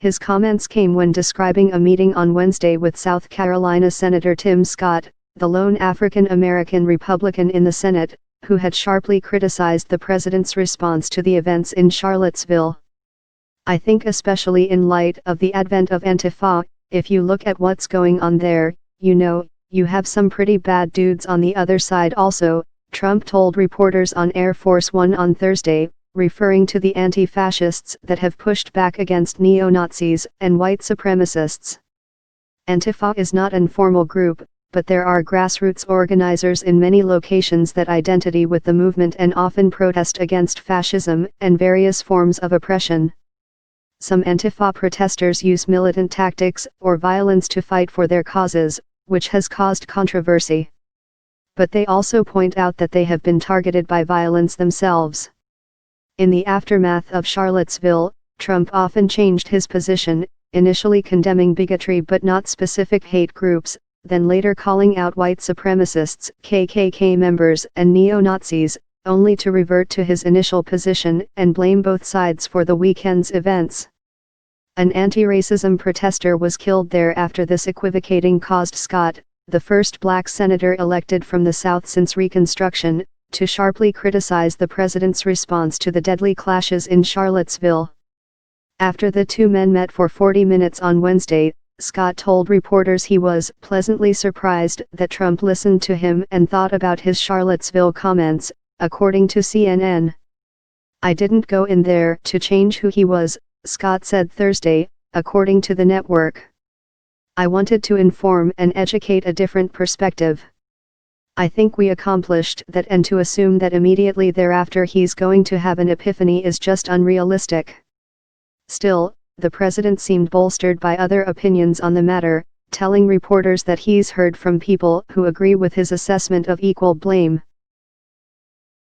His comments came when describing a meeting on Wednesday with South Carolina Senator Tim Scott, the lone African-American Republican in the Senate, who had sharply criticized the president's response to the events in Charlottesville. "I think especially in light of the advent of Antifa, if you look at what's going on there, you have some pretty bad dudes on the other side also," Trump told reporters on Air Force One on Thursday, referring to the anti-fascists that have pushed back against neo-Nazis and white supremacists. "Antifa is not an formal group, but there are grassroots organizers in many locations that identity with the movement and often protest against fascism and various forms of oppression. Some Antifa protesters use militant tactics or violence to fight for their causes, which has caused controversy. But they also point out that they have been targeted by violence themselves." In the aftermath of Charlottesville, Trump often changed his position, initially condemning bigotry but not specific hate groups, then later calling out white supremacists, KKK members and neo-Nazis, only to revert to his initial position and blame both sides for the weekend's events. An anti-racism protester was killed there after this equivocating caused Scott, the first black senator elected from the South since Reconstruction, to sharply criticize the president's response to the deadly clashes in Charlottesville. After the two men met for 40 minutes on Wednesday, Scott told reporters he was pleasantly surprised that Trump listened to him and thought about his Charlottesville comments, according to CNN. "I didn't go in there to change who he was," Scott said Thursday, according to the network. "I wanted to inform and educate a different perspective. I think we accomplished that, and to assume that immediately thereafter he's going to have an epiphany is just unrealistic." Still, the president seemed bolstered by other opinions on the matter, telling reporters that he's heard from people who agree with his assessment of equal blame.